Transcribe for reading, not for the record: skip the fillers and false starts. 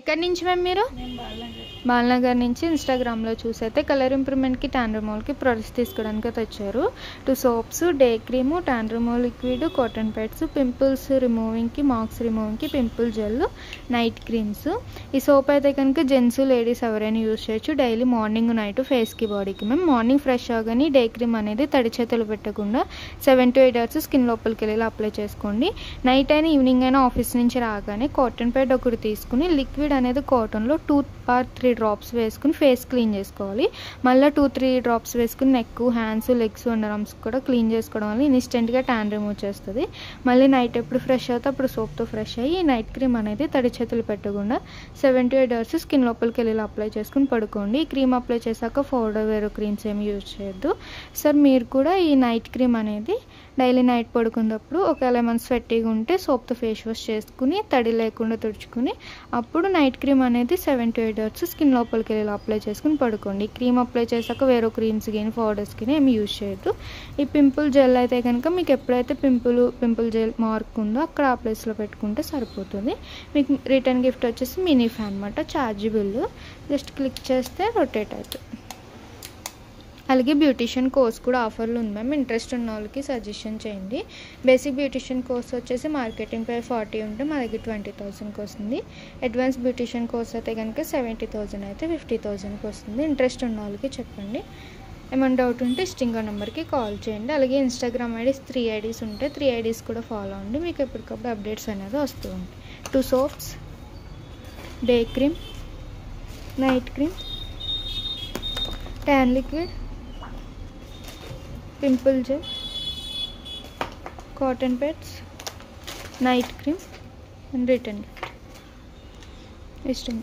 ఎక్కడి నుంచి మ్యామ్ మీరు? బాలనగర్ నుంచి ఇన్స్టాగ్రామ్లో చూసైతే కలర్ ఇంప్రూవ్మెంట్కి ట్యాన్ రిమూవల్కి ప్రొడక్ట్స్ తీసుకోవడానికి తెచ్చారు. 2 soaps, day cream, tan removal liquid, cotton pads, pimples రిమూవింగ్కి, మార్క్స్ రిమూవింగ్కి పింపుల్ జెల్, నైట్ క్రీమ్స్. ఈ సోప్ అయితే కనుక జెంట్స్ లేడీస్ ఎవరైనా యూజ్ చేయొచ్చు. డైలీ మార్నింగ్ నైట్ ఫేస్కి బాడీకి. మేము మార్నింగ్ ఫ్రెష్ అవగానే డే క్రీమ్ అనేది తడి చేతులు పెట్టకుండా 7 to 8 hours స్కిన్ లోపలికి వెళ్ళి అప్లై చేసుకోండి. నైట్ అయినా ఈవినింగ్ అయినా ఆఫీస్ నుంచి రాగానే కాటన్ ప్యాడ్ ఒకటి తీసుకుని లిక్విడ్ అనేది కాటన్లో 2 or 3 drops వేసుకుని ఫేస్ క్లీన్ చేసుకోవాలి. మళ్ళీ 2-3 drops వేసుకుని neck, hands, legs, under arms కూడా క్లీన్ చేసుకోవడం వల్ల ఇన్స్టెంట్గా ట్యాన్ రిమూవ్ చేస్తుంది. మళ్ళీ నైట్ ఎప్పుడు ఫ్రెష్ అవుతే అప్పుడు సోప్తో ఫ్రెష్ అయ్యి నైట్ క్రీమ్ అనేది తడి చేతులు పెట్టకుండా 7 to 8 hours స్కిన్ లోపలికి వెళ్ళి అప్లై చేసుకుని పడుకోండి. ఈ క్రీమ్ అప్లై చేశాక పౌడర్ వేరే క్రీమ్స్ ఏమి యూజ్ చేయొద్దు సార్. మీరు కూడా ఈ నైట్ క్రీమ్ అనేది డైలీ నైట్ పడుకున్నప్పుడు ఒకవేళ ఏమైనా స్వెట్టిగా ఉంటే సోప్తో ఫేస్ వాష్ చేసుకుని తడి లేకుండా తుడుచుకుని అప్పుడు నైట్ క్రీమ్ అనేది 7 to 8 hours స్కిన్ లోపలికి వెళ్ళి అప్లై చేసుకుని పడుకోండి. క్రీమ్ అప్లై చేశాక వేరే క్రీమ్స్ కానీ పౌడర్స్ కానీ ఏమి యూజ్ చేయొద్దు. ఈ పింపుల్ జెల్ అయితే కనుక మీకు ఎప్పుడైతే పింపుల్ జెల్ మార్క్ ఉందో అక్కడ ఆ ప్లేస్లో పెట్టుకుంటే సరిపోతుంది. మీకు రిటర్న్ గిఫ్ట్ వచ్చేసి మినీ ఫ్యాన్ అనమాట, ఛార్జబుల్. జస్ట్ క్లిక్ చేస్తే రొటేట్ అవుతుంది. అలాగే బ్యూటిషియన్ కోర్స్ కూడా ఆఫర్లు ఉంది మ్యామ్. ఇంట్రెస్ట్ ఉన్న వాళ్ళకి సజెషన్ చేయండి. బేసిక్ బ్యూటిషియన్ కోర్స్ వచ్చేసి మార్కెటింగ్ పై 40 ఉంటే మా దగ్గర 20,000కి వస్తుంది. అడ్వాన్స్ బ్యూటిషియన్ కోర్స్ అయితే కనుక 70,000 అయితే 50,000కి వస్తుంది. ఇంట్రెస్ట్ ఉన్న వాళ్ళకి చెప్పండి. ఏమైనా డౌట్ ఉంటే స్టింగో నెంబర్కి కాల్ చేయండి. అలాగే ఇన్స్టాగ్రామ్ ఐడీస్ 3 IDs ఉంటాయి. 3 IDs కూడా ఫాలో అవ్వండి. మీకు ఎప్పటికప్పుడు అప్డేట్స్ అనేది వస్తూ ఉంటాయి. 2 soaps, day cream, night cream, tan liquid, pimple gel, cotton pods, night cream and return gift. ఇష్టం